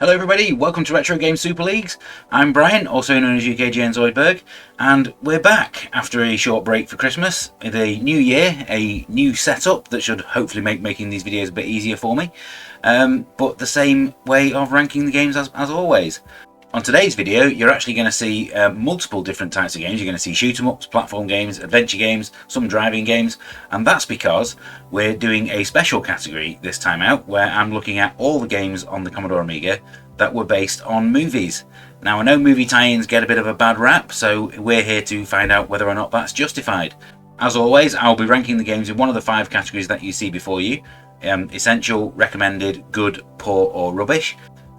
Hello everybody, welcome to Retrogaming Superleagues. I'm Brian, also known as UKGN Zoidberg, and we're back after a short break for Christmas with a new year, a new setup that should hopefully make making these videos a bit easier for me, but the same way of ranking the games as always. On today's video, you're actually going to see multiple different types of games. You're going to see shoot-em-ups, platform games, adventure games, some driving games, and that's because we're doing a special category this time out where I'm looking at all the games on the Commodore Amiga that were based on movies. Now, I know movie tie-ins get a bit of a bad rap, so we're here to find out whether or not that's justified. As always, I'll be ranking the games in one of the 5 categories that you see before you: essential, recommended, good, poor, or rubbish.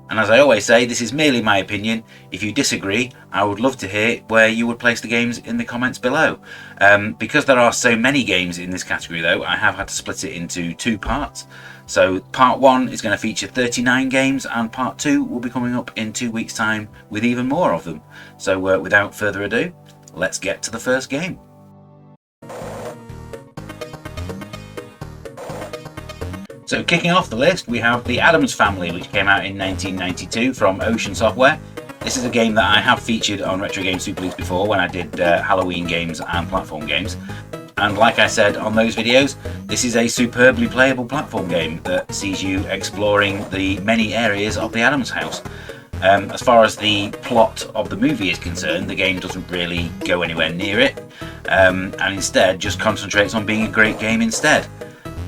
And as I always say, this is merely my opinion. If you disagree, I would love to hear where you would place the games in the comments below. Because there are so many games in this category though, I have had to split it into 2 parts. So part 1 is going to feature 39 games, and part 2 will be coming up in 2 weeks' time with even more of them. So without further ado, let's get to the first game. So kicking off the list, we have the Addams Family, which came out in 1992 from Ocean Software. This is a game that I have featured on Retrogaming Superleagues before when I did Halloween games and platform games. And like I said on those videos, this is a superbly playable platform game that sees you exploring the many areas of the Addams house. As far as the plot of the movie is concerned, the game doesn't really go anywhere near it, and instead just concentrates on being a great game instead.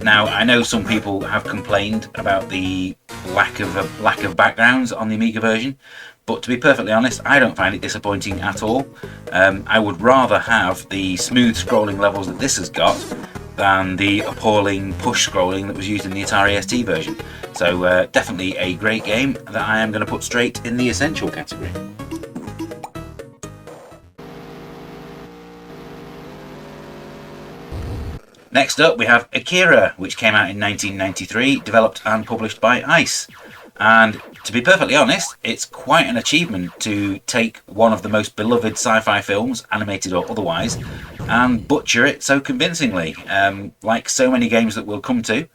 Now, I know some people have complained about the lack of backgrounds on the Amiga version, but to be perfectly honest, I don't find it disappointing at all. I would rather have the smooth scrolling levels that this has got than the appalling push scrolling that was used in the Atari ST version. So definitely a great game that I am going to put straight in the essential category. Next up, we have Akira, which came out in 1993, developed and published by ICE. And to be perfectly honest, it's quite an achievement to take one of the most beloved sci-fi films, animated or otherwise, and butcher it so convincingly. Like so many games that we'll come to,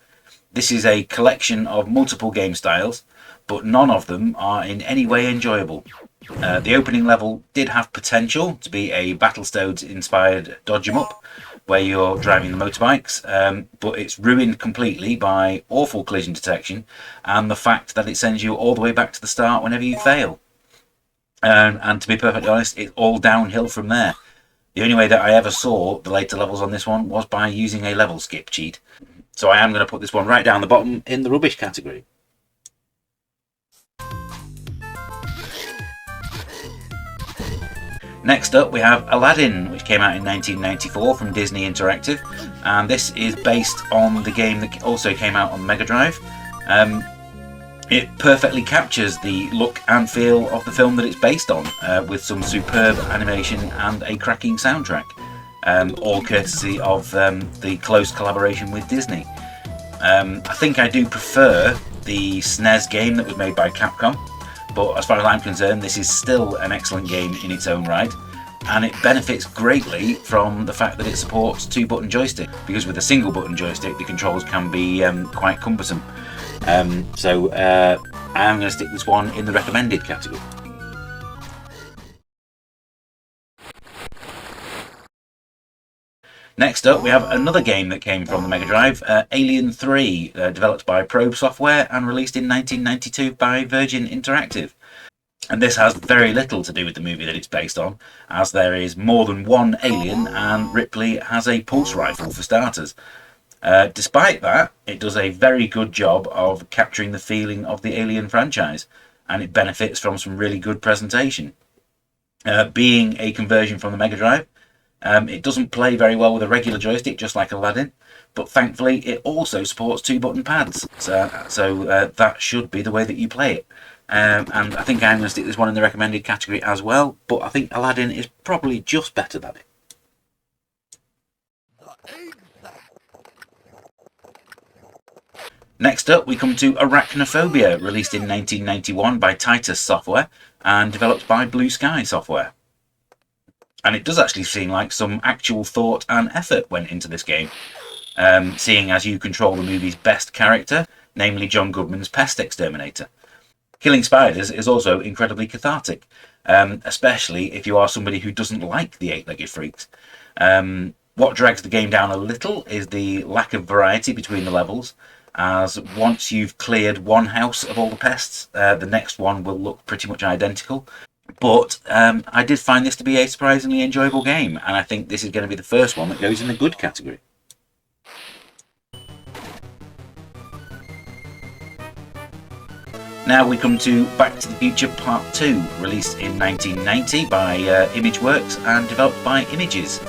this is a collection of multiple game styles, but none of them are in any way enjoyable. The opening level did have potential to be a Battletoads-inspired dodge-em-up, where you're driving the motorbikes, but it's ruined completely by awful collision detection and the fact that it sends you all the way back to the start whenever you fail. And to be perfectly honest, it's all downhill from there. The only way that I ever saw the later levels on this one was by using a level skip cheat. So I am going to put this one right down the bottom in the rubbish category. Next up, we have Aladdin, which came out in 1994 from Disney Interactive, and this is based on the game that also came out on Mega Drive. It perfectly captures the look and feel of the film that it's based on, with some superb animation and a cracking soundtrack, all courtesy of the close collaboration with Disney. I think I do prefer the SNES game that was made by Capcom, but as far as I'm concerned, this is still an excellent game in its own right, and it benefits greatly from the fact that it supports 2-button joystick, because with a single button joystick the controls can be quite cumbersome. So I'm going to stick this one in the recommended category. Next up, we have another game that came from the Mega Drive, Alien 3, developed by Probe Software and released in 1992 by Virgin Interactive. And this has very little to do with the movie that it's based on, as there is more than one alien and Ripley has a pulse rifle for starters. Despite that, it does a very good job of capturing the feeling of the Alien franchise, and it benefits from some really good presentation. Being a conversion from the Mega Drive, it doesn't play very well with a regular joystick, just like Aladdin, but thankfully it also supports 2-button pads, so that should be the way that you play it. And I think I'm going to stick this one in the recommended category as well, but I think Aladdin is probably just better than it. Next up, we come to Arachnophobia, released in 1991 by Titus Software and developed by Blue Sky Software. And it does actually seem like some actual thought and effort went into this game, seeing as you control the movie's best character, namely John Goodman's pest exterminator. Killing spiders is also incredibly cathartic, especially if you are somebody who doesn't like the eight-legged freaks. What drags the game down a little is the lack of variety between the levels, as once you've cleared one house of all the pests, the next one will look pretty much identical. But I did find this to be a surprisingly enjoyable game, and I think this is going to be the first one that goes in the good category. Now we come to Back to the Future Part 2, released in 1990 by Imageworks and developed by Images.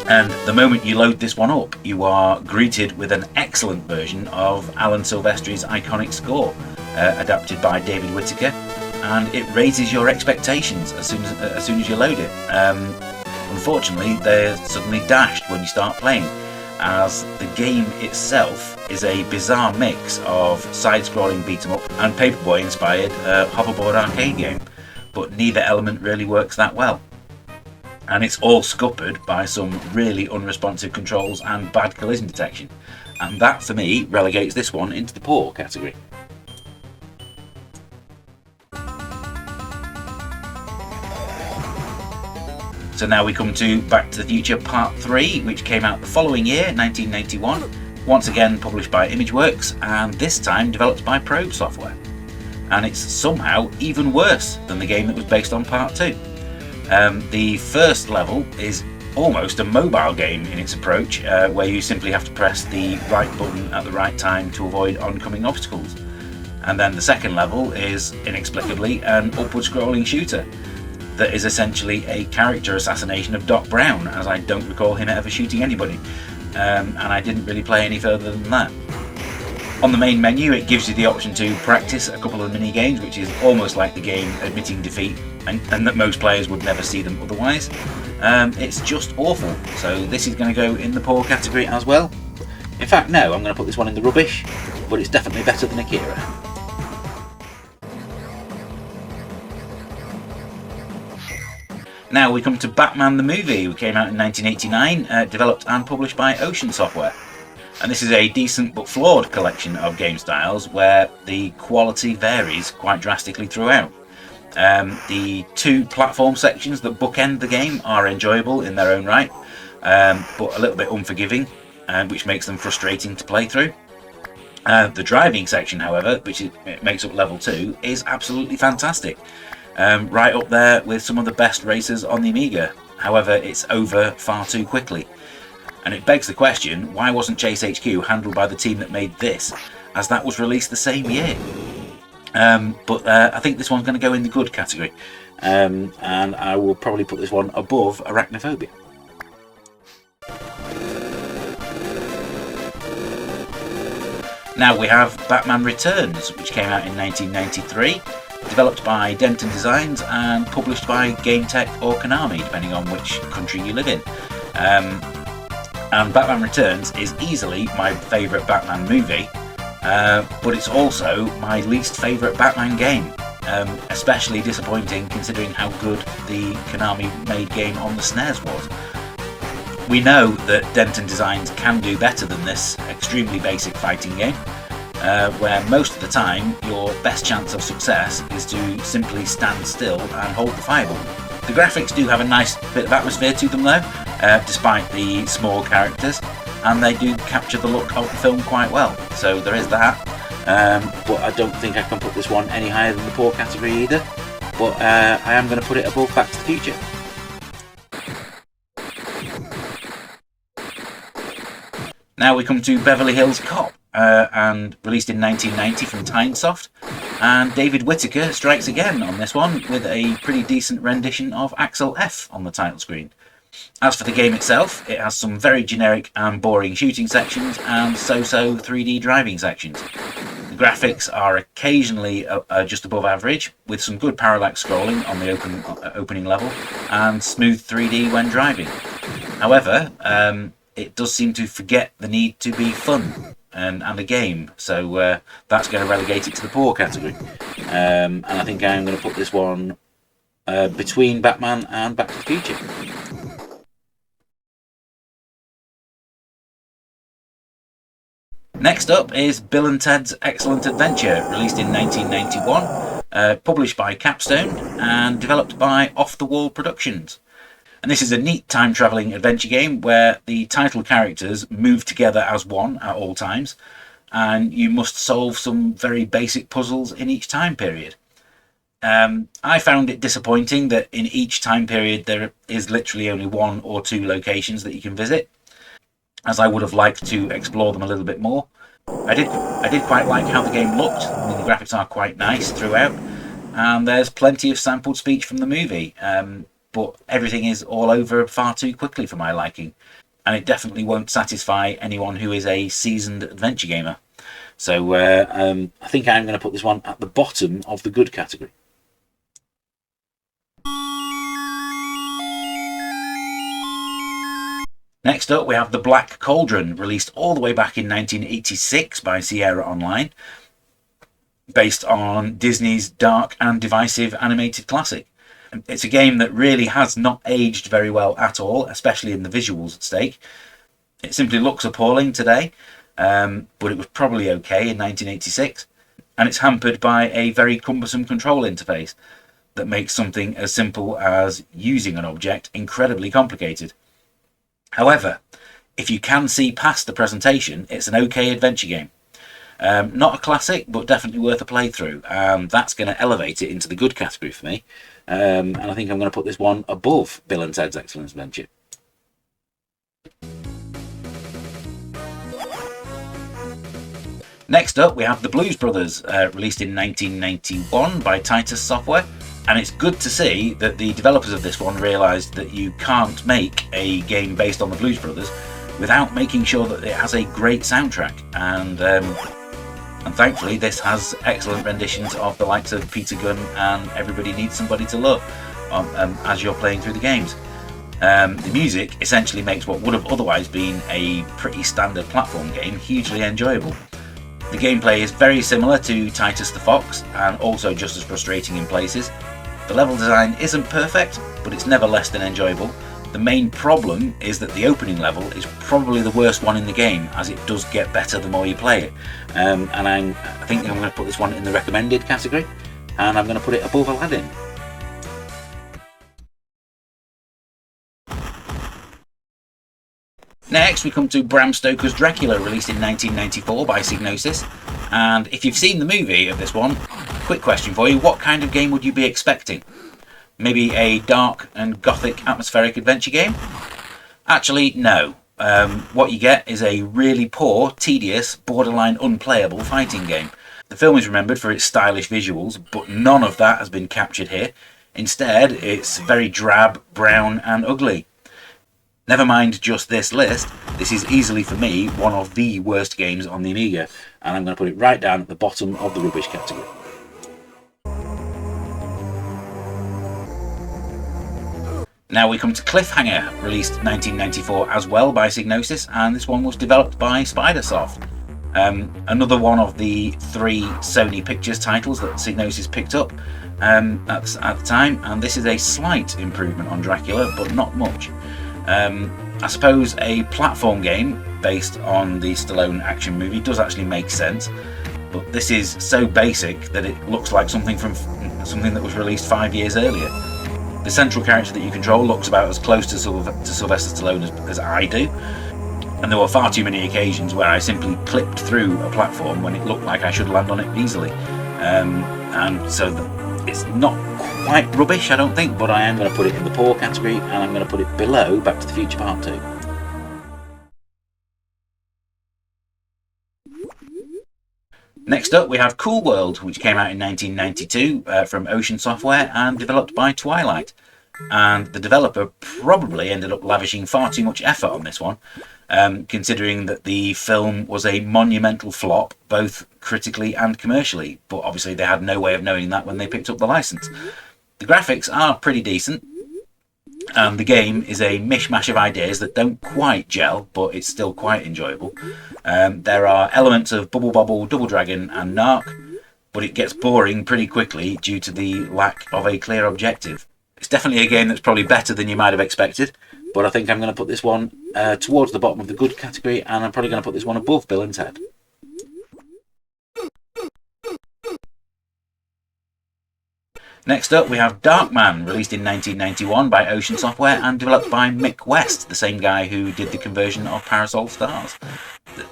And the moment you load this one up, you are greeted with an excellent version of Alan Silvestri's iconic score, adapted by David Whittaker, and it raises your expectations as soon as you load it. Unfortunately, they're suddenly dashed when you start playing, as the game itself is a bizarre mix of side-scrolling beat-em-up and Paperboy-inspired hoverboard arcade game, but neither element really works that well. And it's all scuppered by some really unresponsive controls and bad collision detection, and that for me relegates this one into the poor category. So now we come to Back to the Future Part 3, which came out the following year, 1991, once again published by Imageworks, and this time developed by Probe Software. And it's somehow even worse than the game that was based on Part 2. The first level is almost a mobile game in its approach, where you simply have to press the right button at the right time to avoid oncoming obstacles. And then the second level is, inexplicably, an upward-scrolling shooter that is essentially a character assassination of Doc Brown, as I don't recall him ever shooting anybody, and I didn't really play any further than that. On the main menu, it gives you the option to practice a couple of mini games, which is almost like the game admitting defeat and that most players would never see them otherwise. It's just awful, so this is going to go in the poor category as well. In fact, no, I'm going to put this one in the rubbish, but it's definitely better than Akira. Now we come to Batman the Movie, which came out in 1989, developed and published by Ocean Software. And this is a decent but flawed collection of game styles where the quality varies quite drastically throughout. The two platform sections that bookend the game are enjoyable in their own right, but a little bit unforgiving, which makes them frustrating to play through. The driving section, however, which makes up level 2, is absolutely fantastic. Right up there with some of the best racers on the Amiga. However, it's over far too quickly. And it begs the question, why wasn't Chase HQ handled by the team that made this, as that was released the same year? But I think this one's going to go in the good category, and I will probably put this one above Arachnophobia. Now we have Batman Returns, which came out in 1993, developed by Denton Designs and published by GameTech or Konami, depending on which country you live in. And Batman Returns is easily my favourite Batman movie, but it's also my least favourite Batman game, especially disappointing considering how good the Konami-made game on the SNES was. We know that Denton Designs can do better than this extremely basic fighting game, where most of the time your best chance of success is to simply stand still and hold the fire button. The graphics do have a nice bit of atmosphere to them though, despite the small characters, and they do capture the look of the film quite well, so there is that. But I don't think I can put this one any higher than the poor category either, but I am going to put it above Back to the Future. Now we come to Beverly Hills Cop, and released in 1990 from Tynesoft, and David Whittaker strikes again on this one with a pretty decent rendition of Axel F on the title screen. As for the game itself, it has some very generic and boring shooting sections and so-so 3D driving sections. The graphics are occasionally just above average, with some good parallax scrolling on the opening level and smooth 3D when driving. However, it does seem to forget the need to be fun and a game, so that's going to relegate it to the poor category. And I think I'm going to put this one between Batman and Back to the Future. Next up is Bill and Ted's Excellent Adventure, released in 1991, published by Capstone and developed by Off the Wall Productions. And this is a neat time-travelling adventure game where the title characters move together as one at all times, and you must solve some very basic puzzles in each time period. I found it disappointing that in each time period there is literally only 1 or 2 locations that you can visit, as I would have liked to explore them a little bit more. I did quite like how the game looked. I mean, the graphics are quite nice throughout, and there's plenty of sampled speech from the movie. But everything is all over far too quickly for my liking, and it definitely won't satisfy anyone who is a seasoned adventure gamer. So I think I'm going to put this one at the bottom of the good category. Next up we have the Black Cauldron, released all the way back in 1986 by Sierra Online, based on Disney's dark and divisive animated classic. It's a game that really has not aged very well at all, especially in the visuals at stake. It simply looks appalling today, but it was probably okay in 1986, and it's hampered by a very cumbersome control interface that makes something as simple as using an object incredibly complicated. However, if you can see past the presentation, it's an okay adventure game. Not a classic, but definitely worth a playthrough. That's going to elevate it into the good category for me. And I think I'm going to put this one above Bill and Ted's Excellent Adventure. Next up, we have The Blues Brothers, released in 1991 by Titus Software. And it's good to see that the developers of this one realised that you can't make a game based on the Blues Brothers without making sure that it has a great soundtrack. And thankfully this has excellent renditions of the likes of Peter Gunn and Everybody Needs Somebody to Love as you're playing through the games. The music essentially makes what would have otherwise been a pretty standard platform game hugely enjoyable. The gameplay is very similar to Titus the Fox and also just as frustrating in places. The level design isn't perfect, but it's never less than enjoyable. The main problem is that the opening level is probably the worst one in the game, as it does get better the more you play it. And I think I'm going to put this one in the recommended category, and I'm going to put it above Aladdin. Next we come to Bram Stoker's Dracula, released in 1994 by Psygnosis. And if you've seen the movie of this one, quick question for you, what kind of game would you be expecting? Maybe a dark and gothic atmospheric adventure game? Actually, no. What you get is a really poor, tedious, borderline unplayable fighting game. The film is remembered for its stylish visuals, but none of that has been captured here. Instead, it's very drab, brown and ugly. Never mind just this list, this is easily for me one of the worst games on the Amiga, and I'm going to put it right down at the bottom of the rubbish category. Now we come to Cliffhanger, released 1994 as well by Psygnosis, and this one was developed by Spidersoft. Another one of the 3 Sony Pictures titles that Psygnosis picked up at the time, and this is a slight improvement on Dracula, but not much. I suppose a platform game based on the Stallone action movie does actually make sense, but this is so basic that it looks like something that was released 5 years earlier. The central character that you control looks about as close to Sylvester Stallone as I do, and there were far too many occasions where I simply clipped through a platform when it looked like I should land on it easily. And so it's not quite rubbish, I don't think, but I am going to put it in the poor category, and I'm going to put it below Back to the Future Part 2. Next up we have Cool World, which came out in 1992 from Ocean Software and developed by Twilight. And the developer probably ended up lavishing far too much effort on this one, considering that the film was a monumental flop, both critically and commercially, but obviously they had no way of knowing that when they picked up the license. The graphics are pretty decent, and the game is a mishmash of ideas that don't quite gel, but it's still quite enjoyable. There are elements of Bubble Bobble, Double Dragon and Narc, but it gets boring pretty quickly due to the lack of a clear objective. It's definitely a game that's probably better than you might have expected, but I think I'm going to put this one towards the bottom of the good category, and I'm probably going to put this one above Bill and Ted. Next up we have Darkman, released in 1991 by Ocean Software and developed by Mick West, the same guy who did the conversion of Parasol Stars.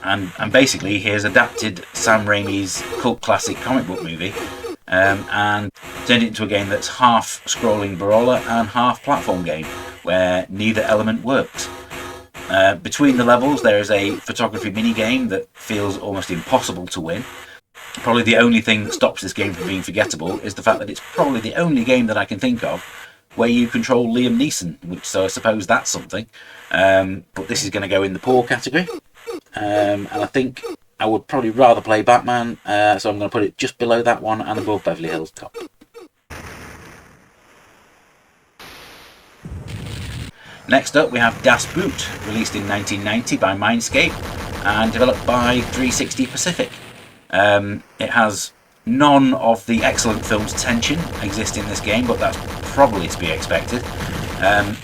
And basically he has adapted Sam Raimi's cult classic comic book movie and turned it into a game that's half scrolling brawler and half platform game, where neither element works. Between the levels there is a photography mini-game that feels almost impossible to win. Probably the only thing that stops this game from being forgettable is the fact that it's probably the only game that I can think of where you control Liam Neeson, so I suppose that's something. But this is going to go in the poor category. And I think I would probably rather play Batman, so I'm going to put it just below that one and above Beverly Hills Cop. Next up we have Das Boot, released in 1990 by Mindscape and developed by 360 Pacific. It has none of the excellent film's tension exist in this game, but that's probably to be expected.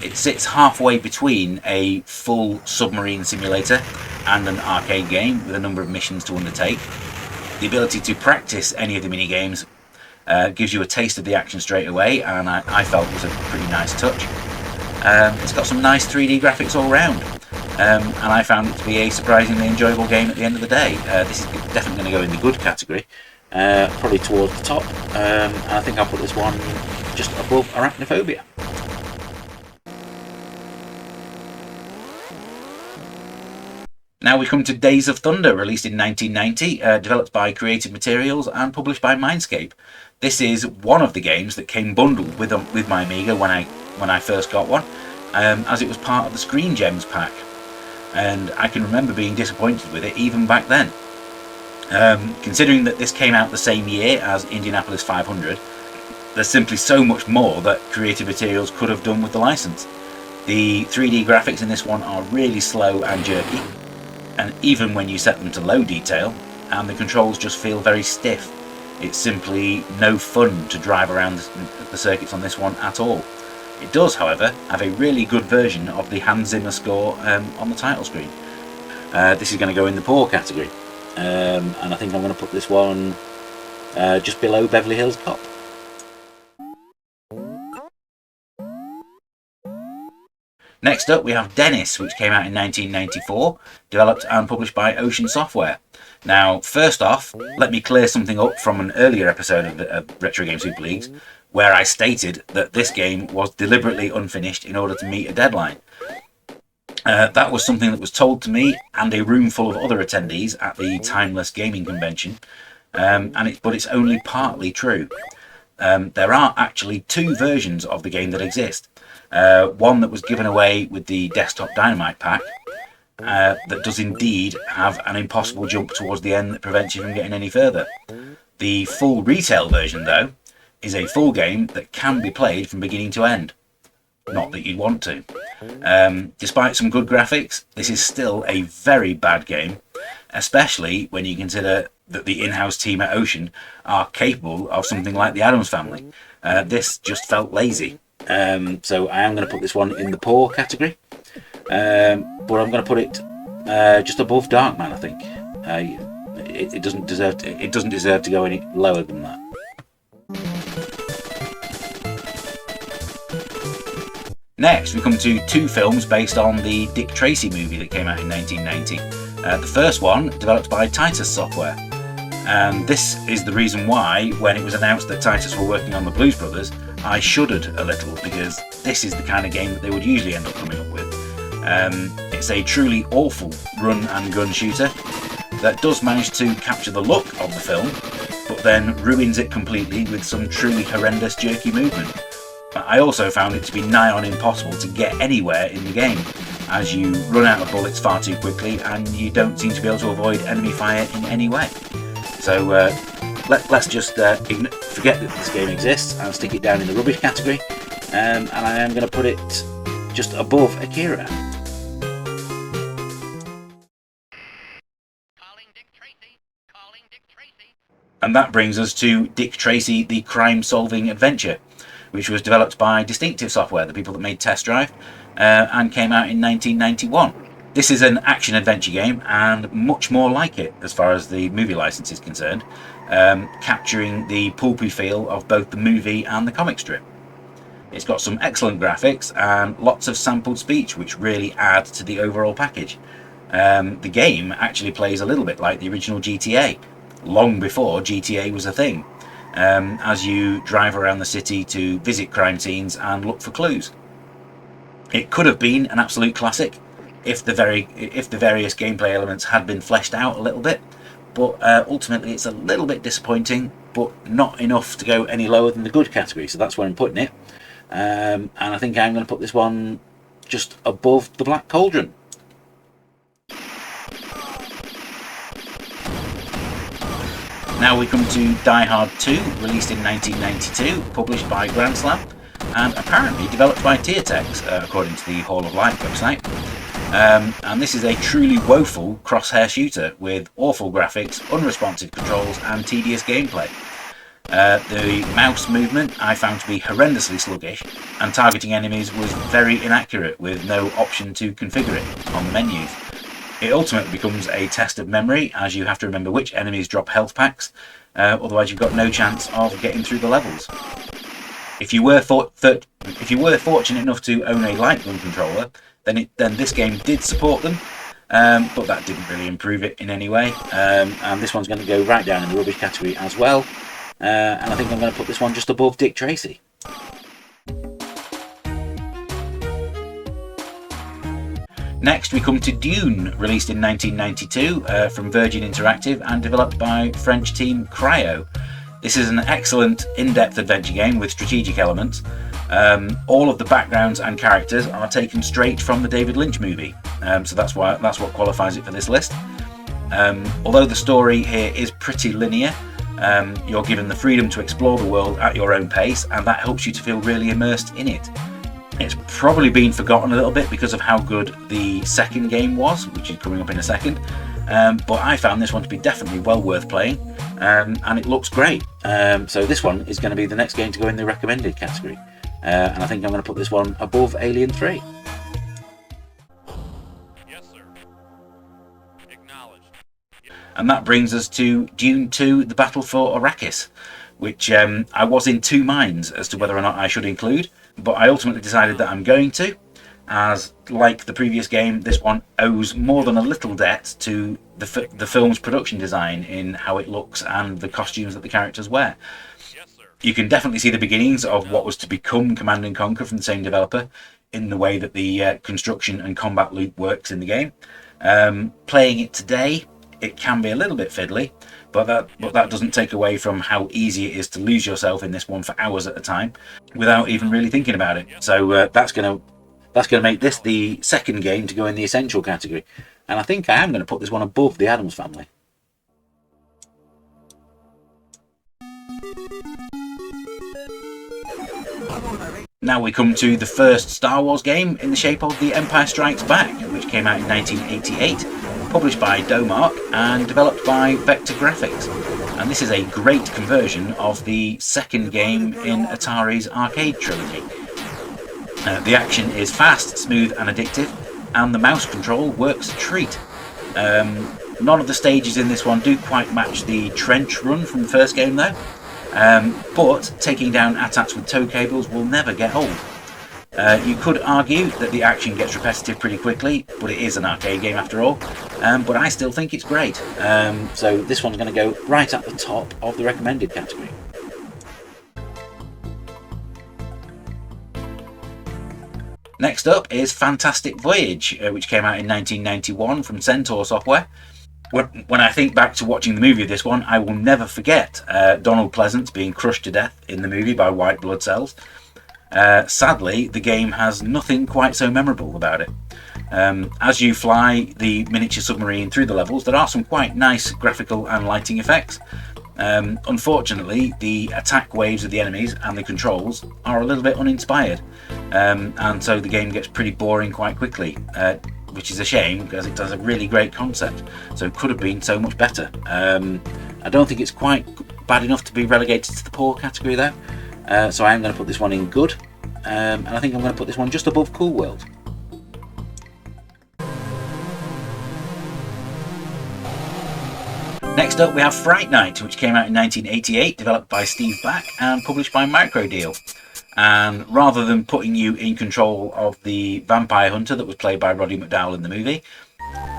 It sits halfway between a full submarine simulator and an arcade game with a number of missions to undertake. The ability to practice any of the mini-games gives you a taste of the action straight away, and I felt was a pretty nice touch. It's got some nice 3D graphics all round. And I found it to be a surprisingly enjoyable game at the end of the day. This is definitely going to go in the good category, probably towards the top, and I think I'll put this one just above Arachnophobia. Now we come to Days of Thunder, released in 1990, developed by Creative Materials and published by Mindscape. This is one of the games that came bundled with my Amiga when I first got one, as it was part of the Screen Gems pack. And I can remember being disappointed with it even back then. Considering that this came out the same year as Indianapolis 500, there's simply so much more that Creative Materials could have done with the license. The 3D graphics in this one are really slow and jerky, and even when you set them to low detail, and the controls just feel very stiff. It's simply no fun to drive around the circuits on this one at all. It does, however, have a really good version of the Hans Zimmer score on the title screen. This is going to go in the poor category, and I think I'm going to put this one just below Beverly Hills Cop. Next up we have Dennis, which came out in 1994, developed and published by Ocean Software. Now, first off, let me clear something up from an earlier episode of Retrogaming Superleagues, where I stated that this game was deliberately unfinished in order to meet a deadline. That was something that was told to me and a room full of other attendees at the Timeless Gaming Convention, but it's only partly true. There are actually two versions of the game that exist. One that was given away with the Desktop Dynamite pack, that does indeed have an impossible jump towards the end that prevents you from getting any further. The full retail version, though, is a full game that can be played from beginning to end. Not that you'd want to. Despite some good graphics, this is still a very bad game, especially when you consider that the in-house team at Ocean are capable of something like the Addams Family. This just felt lazy. So I am going to put this one in the poor category, but I'm going to put it just above Darkman. I think it doesn't deserve to go any lower than that. Next, we come to two films based on the Dick Tracy movie that came out in 1990. The first one, developed by Titus Software. And this is the reason why, when it was announced that Titus were working on the Blues Brothers, I shuddered a little, because this is the kind of game that they would usually end up coming up with. It's a truly awful run and gun shooter that does manage to capture the look of the film, but then ruins it completely with some truly horrendous jerky movement. I also found it to be nigh on impossible to get anywhere in the game, as you run out of bullets far too quickly and you don't seem to be able to avoid enemy fire in any way. So let's just forget that this game exists and stick it down in the rubbish category, and I am going to put it just above Akira. And that brings us to Dick Tracy, the crime-solving adventure, which was developed by Distinctive Software, the people that made Test Drive, and came out in 1991. This is an action-adventure game, and much more like it as far as the movie license is concerned. capturing the pulpy feel of both the movie and the comic strip. It's got some excellent graphics and lots of sampled speech, which really add to the overall package. The game actually plays a little bit like the original GTA, long before GTA was a thing, as you drive around the city to visit crime scenes and look for clues. It could have been an absolute classic if the various gameplay elements had been fleshed out a little bit, but ultimately it's a little bit disappointing, but not enough to go any lower than the good category, so that's where I'm putting it. And I think I'm going to put this one just above the Black Cauldron. Now we come to Die Hard 2, released in 1992, published by Grand Slam, and apparently developed by Teartex, according to the Hall of Light website. And this is a truly woeful crosshair shooter with awful graphics, unresponsive controls and tedious gameplay. The mouse movement I found to be horrendously sluggish, and targeting enemies was very inaccurate with no option to configure it on the menus. It ultimately becomes a test of memory, as you have to remember which enemies drop health packs, otherwise you've got no chance of getting through the levels. If you were fortunate enough to own a light gun controller, then this game did support them, but that didn't really improve it in any way. And this one's going to go right down in the rubbish category as well. And I think I'm going to put this one just above Dick Tracy. Next we come to Dune, released in 1992 from Virgin Interactive and developed by French team Cryo. This is an excellent in-depth adventure game with strategic elements. All of the backgrounds and characters are taken straight from the David Lynch movie, so that's what qualifies it for this list. Although the story here is pretty linear, you're given the freedom to explore the world at your own pace, and that helps you to feel really immersed in it. It's probably been forgotten a little bit because of how good the second game was, which is coming up in a second, but I found this one to be definitely well worth playing, and it looks great. So this one is going to be the next game to go in the recommended category, and I think I'm going to put this one above Alien 3. Yes, sir. Acknowledged. And that brings us to Dune 2, The Battle for Arrakis, which I was in two minds as to whether or not I should include, but I ultimately decided that I'm going to, as, like the previous game, this one owes more than a little debt to the film's production design in how it looks and the costumes that the characters wear. Yes, sir. You can definitely see the beginnings of what was to become Command & Conquer from the same developer in the way that the construction and combat loop works in the game. Playing it today, it can be a little bit fiddly, but that doesn't take away from how easy it is to lose yourself in this one for hours at a time without even really thinking about it. So that's going to make this the second game to go in the essential category, and I think I am going to put this one above the Addams Family. Now we come to the first Star Wars game in the shape of The Empire Strikes Back, which came out in 1988, published by Domark and developed by Vector Graphics. And this is a great conversion of the second game in Atari's arcade trilogy. The action is fast, smooth and addictive, and the mouse control works a treat. None of the stages in this one do quite match the trench run from the first game though, but taking down AT-ATs with tow cables will never get old. You could argue that the action gets repetitive pretty quickly, but it is an arcade game after all, but I still think it's great. So this one's going to go right at the top of the recommended category. Next up is Fantastic Voyage, which came out in 1991 from Centaur Software. When I think back to watching the movie of this one, I will never forget Donald Pleasance being crushed to death in the movie by white blood cells. Sadly, the game has nothing quite so memorable about it. As you fly the miniature submarine through the levels, there are some quite nice graphical and lighting effects. Unfortunately, the attack waves of the enemies and the controls are a little bit uninspired, and so the game gets pretty boring quite quickly, which is a shame because it does a really great concept, so it could have been so much better. I don't think it's quite bad enough to be relegated to the poor category though, so I am going to put this one in good, and I think I'm going to put this one just above Cool World. Next up we have Fright Night, which came out in 1988, developed by Steve Back and published by Microdeal. And rather than putting you in control of the vampire hunter that was played by Roddy McDowall in the movie,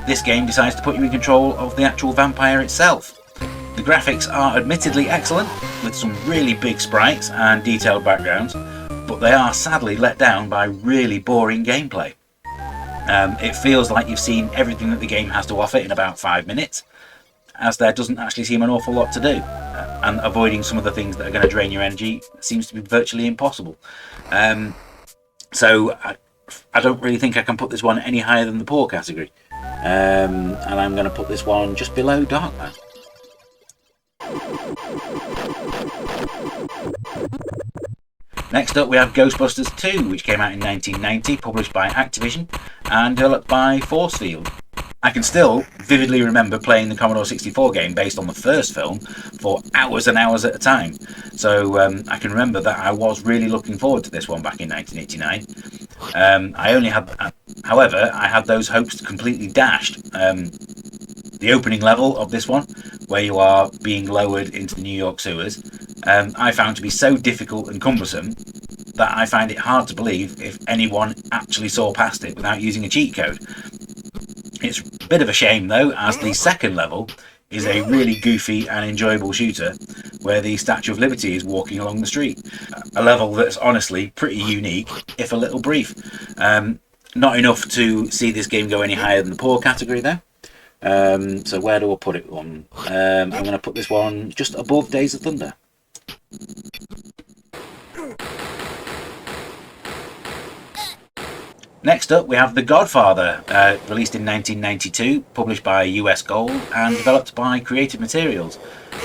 this game decides to put you in control of the actual vampire itself. The graphics are admittedly excellent, with some really big sprites and detailed backgrounds, but they are sadly let down by really boring gameplay. It feels like you've seen everything that the game has to offer in about 5 minutes, as there doesn't actually seem an awful lot to do, and avoiding some of the things that are going to drain your energy seems to be virtually impossible. So I don't really think I can put this one any higher than the poor category, and I'm going to put this one just below Darkman. Next up we have Ghostbusters II, which came out in 1990, published by Activision and developed by Forcefield. I can still vividly remember playing the Commodore 64 game based on the first film for hours and hours at a time. So I can remember that I was really looking forward to this one back in 1989. However, I had those hopes completely dashed. The opening level of this one, where you are being lowered into the New York sewers, I found to be so difficult and cumbersome that I find it hard to believe if anyone actually saw past it without using a cheat code. It's a bit of a shame though, as the second level is a really goofy and enjoyable shooter where the Statue of Liberty is walking along the street. A level that's honestly pretty unique, if a little brief. Not enough to see this game go any higher than the poor category though. So where do I put it on? I'm going to put this one just above Days of Thunder. Next up we have The Godfather, released in 1992, published by US Gold and developed by Creative Materials.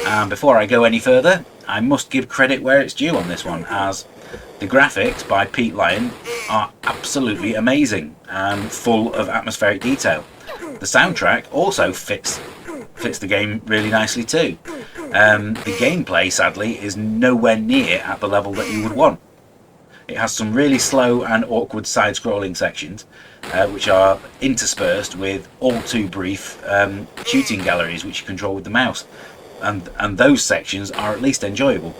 And before I go any further, I must give credit where it's due on this one, as the graphics by Pete Lyon are absolutely amazing and full of atmospheric detail. The soundtrack also fits the game really nicely too. The gameplay, sadly, is nowhere near at the level that you would want. It has some really slow and awkward side-scrolling sections, which are interspersed with all too brief shooting galleries which you control with the mouse, and those sections are at least enjoyable.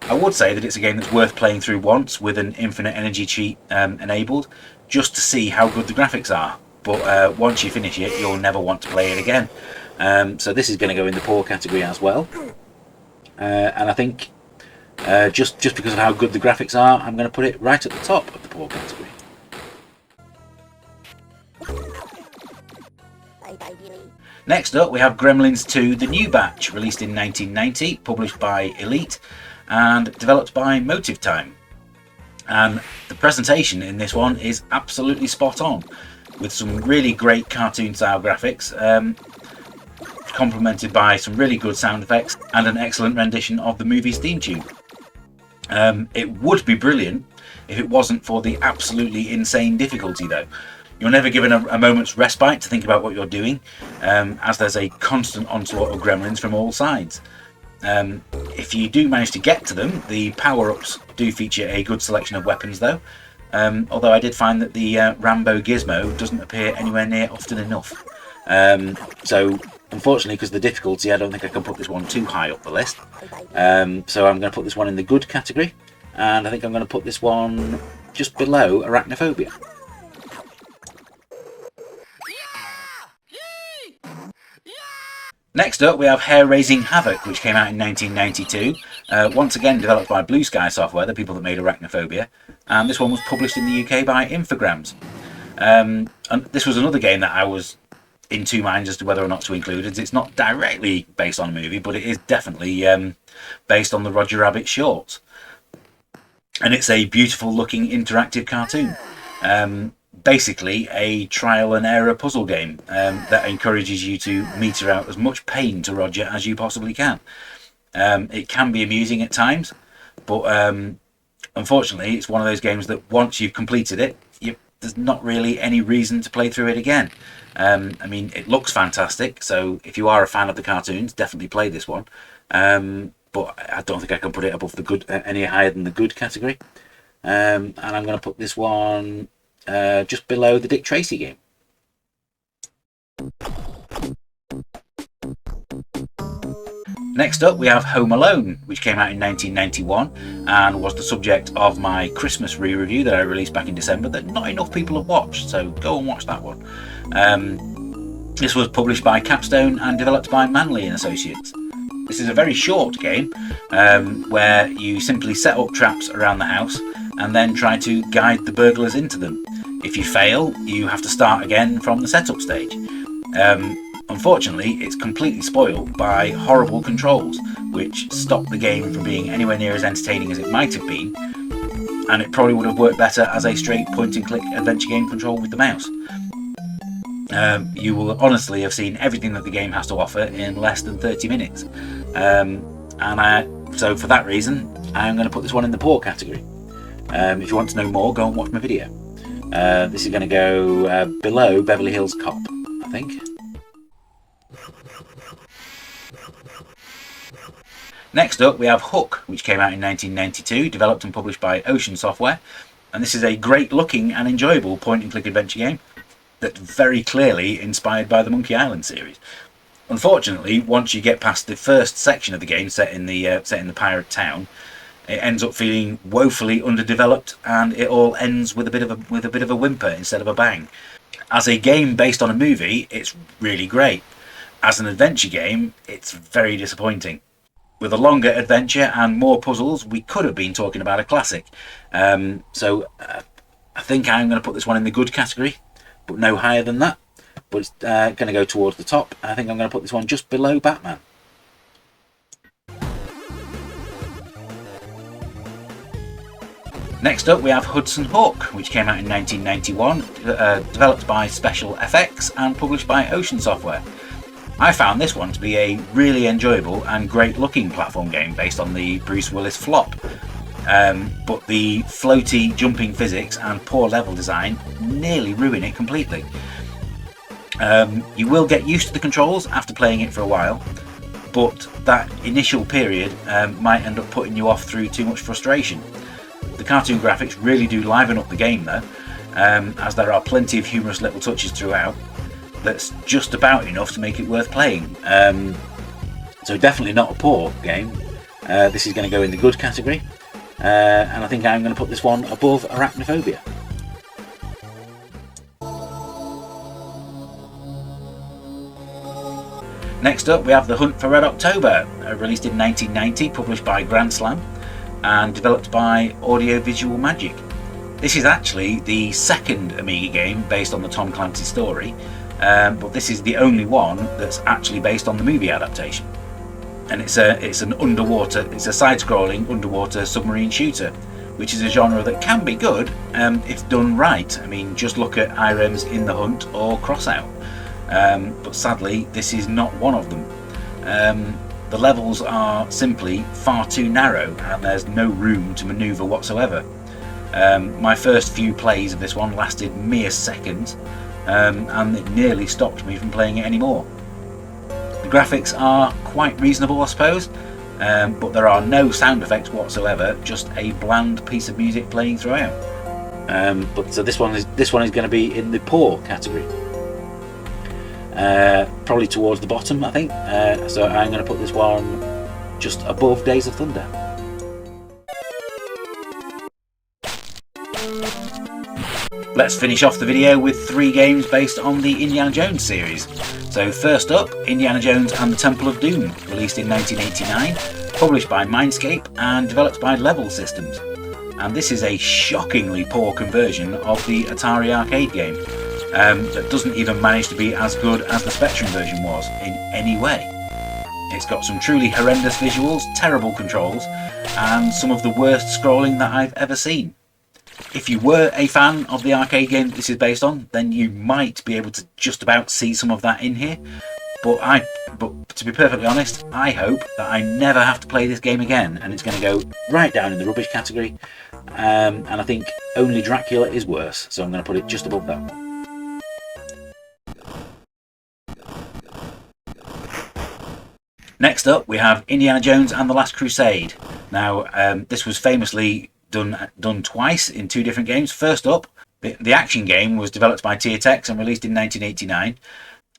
I would say that it's a game that's worth playing through once with an infinite energy cheat enabled, just to see how good the graphics are. But once you finish it, you'll never want to play it again. So this is going to go in the poor category as well, and I think just because of how good the graphics are, I'm going to put it right at the top of the poor category. Next up we have Gremlins 2 The New Batch, released in 1990, published by Elite and developed by Motive Time. And the presentation in this one is absolutely spot on, with some really great cartoon style graphics, complemented by some really good sound effects and an excellent rendition of the movie's theme tune. It would be brilliant if it wasn't for the absolutely insane difficulty though. You're never given a moment's respite to think about what you're doing, as there's a constant onslaught of gremlins from all sides. If you do manage to get to them, the power-ups do feature a good selection of weapons though, although I did find that the Rambo gizmo doesn't appear anywhere near often enough. So unfortunately, because of the difficulty, I don't think I can put this one too high up the list. So I'm going to put this one in the good category, and I think I'm going to put this one just below Arachnophobia. Next up we have Hare Raising Havoc, which came out in 1992, once again developed by Blue Sky Software, the people that made Arachnophobia, and this one was published in the UK by Infogrames. And this was another game that I was in two minds as to whether or not to include. It's not directly based on a movie, but it is definitely based on the Roger Rabbit shorts. And it's a beautiful looking interactive cartoon. Basically a trial and error puzzle game that encourages you to meter out as much pain to Roger as you possibly can. It can be amusing at times, but unfortunately it's one of those games that once you've completed it, there's not really any reason to play through it again. I mean, it looks fantastic, so if you are a fan of the cartoons, definitely play this one. But I don't think I can put it above the good, any higher than the good category. And I'm going to put this one just below the Dick Tracy game. Next up we have Home Alone, which came out in 1991 and was the subject of my Christmas re-review that I released back in December that not enough people have watched, so go and watch that one. This was published by Capstone and developed by Manley & Associates. This is a very short game where you simply set up traps around the house and then try to guide the burglars into them. If you fail, you have to start again from the setup stage. Unfortunately, it's completely spoiled by horrible controls, which stop the game from being anywhere near as entertaining as it might have been, and it probably would have worked better as a straight point-and-click adventure game controlled with the mouse. You will honestly have seen everything that the game has to offer in less than 30 minutes. So for that reason, I'm going to put this one in the poor category. If you want to know more, go and watch my video. This is going to go below Beverly Hills Cop, I think. Next up we have Hook, which came out in 1992, developed and published by Ocean Software, and this is a great looking and enjoyable point and click adventure game that's very clearly inspired by the Monkey Island series. Unfortunately, once you get past the first section of the game set in the pirate town, it ends up feeling woefully underdeveloped, and it all ends with a bit of a whimper instead of a bang. As a game based on a movie, it's really great. As an adventure game, it's very disappointing. With a longer adventure and more puzzles, we could have been talking about a classic. So I think I'm going to put this one in the good category, but no higher than that. But it's going to go towards the top. I think I'm going to put this one just below Batman. Next up we have Hudson Hawk, which came out in 1991, developed by Special FX and published by Ocean Software. I found this one to be a really enjoyable and great looking platform game based on the Bruce Willis flop. But the floaty jumping physics and poor level design nearly ruin it completely. You will get used to the controls after playing it for a while, but that initial period might end up putting you off through too much frustration. The cartoon graphics really do liven up the game though, as there are plenty of humorous little touches throughout. That's just about enough to make it worth playing. So definitely not a poor game. This is going to go in the good category, and I think I'm going to put this one above Arachnophobia. Next up we have The Hunt for Red October, released in 1990, published by Grand Slam and developed by Audio Visual Magic. This is actually the second Amiga game based on the Tom Clancy story, but this is the only one that's actually based on the movie adaptation. And it's a side-scrolling underwater submarine shooter, which is a genre that can be good if done right. I mean, just look at Irem's In the Hunt or Crossout. But sadly, this is not one of them. The levels are simply far too narrow, and there's no room to manoeuvre whatsoever. My first few plays of this one lasted mere seconds, and it nearly stopped me from playing it anymore. The graphics are quite reasonable, I suppose, but there are no sound effects whatsoever, just a bland piece of music playing throughout. So this one is going to be in the poor category, probably towards the bottom, I think. So I'm going to put this one just above Days of Thunder. Let's finish off the video with 3 games based on the Indiana Jones series. So first up, Indiana Jones and the Temple of Doom, released in 1989, published by Mindscape and developed by Level Systems. And this is a shockingly poor conversion of the Atari arcade game, that doesn't even manage to be as good as the Spectrum version was in any way. It's got some truly horrendous visuals, terrible controls, and some of the worst scrolling that I've ever seen. If you were a fan of the arcade game this is based on, then you might be able to just about see some of that in here. But to be perfectly honest, I hope that I never have to play this game again, and it's going to go right down in the rubbish category. And I think only Dracula is worse, so I'm going to put it just above that one. Next up, we have Indiana Jones and the Last Crusade. Now, this was famously done twice in 2 different games. First up, the action game was developed by Tiertex and released in 1989.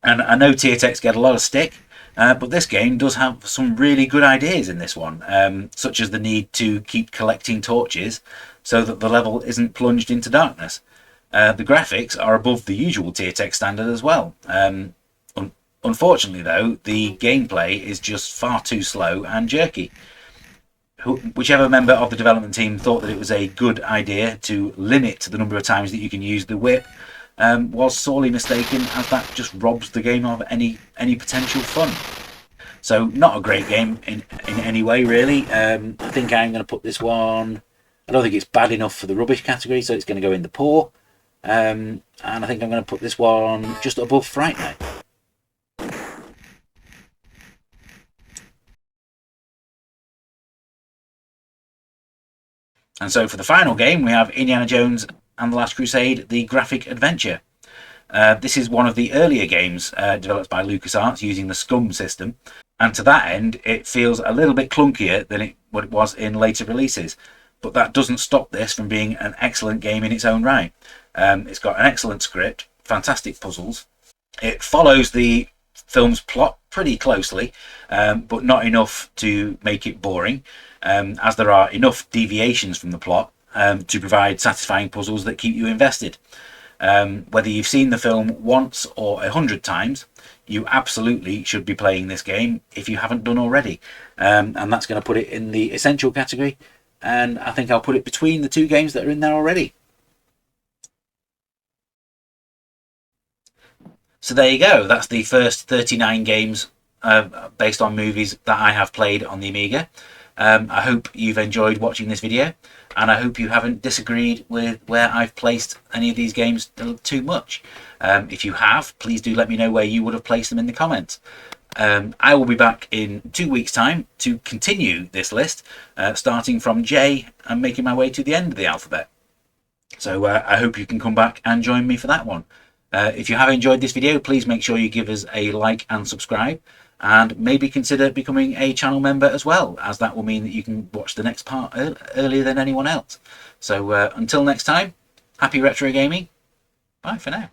And I know Tiertex get a lot of stick, But this game does have some really good ideas in this one, such as the need to keep collecting torches so that the level isn't plunged into darkness. The graphics are above the usual tier text standard as well. Unfortunately though, the gameplay is just far too slow and jerky. Whichever member of the development team thought that it was a good idea to limit the number of times that you can use the whip was sorely mistaken, as that just robs the game of any potential fun. So not a great game in any way really. I think I'm going to put this one, I don't think it's bad enough for the rubbish category, so it's going to go in the poor. And I think I'm going to put this one just above Fright Night. And so for the final game, we have Indiana Jones and the Last Crusade, the graphic adventure. This is one of the earlier games developed by LucasArts using the SCUM system. And to that end, it feels a little bit clunkier than what it was in later releases. But that doesn't stop this from being an excellent game in its own right. It's got an excellent script, fantastic puzzles. It follows the film's plot pretty closely, but not enough to make it boring, as there are enough deviations from the plot to provide satisfying puzzles that keep you invested. Whether you've seen the film once or 100 times, you absolutely should be playing this game if you haven't done already. And that's going to put it in the essential category, and I think I'll put it between the two games that are in there already. So there you go, that's the first 39 games based on movies that I have played on the Amiga. I hope you've enjoyed watching this video, and I hope you haven't disagreed with where I've placed any of these games too much. If you have, please do let me know where you would have placed them in the comments. I will be back in 2 weeks' time to continue this list, starting from J and making my way to the end of the alphabet. So I hope you can come back and join me for that one. If you have enjoyed this video, please make sure you give us a like and subscribe, and maybe consider becoming a channel member as well, as that will mean that you can watch the next part earlier than anyone else. So until next time, happy retro gaming. Bye for now.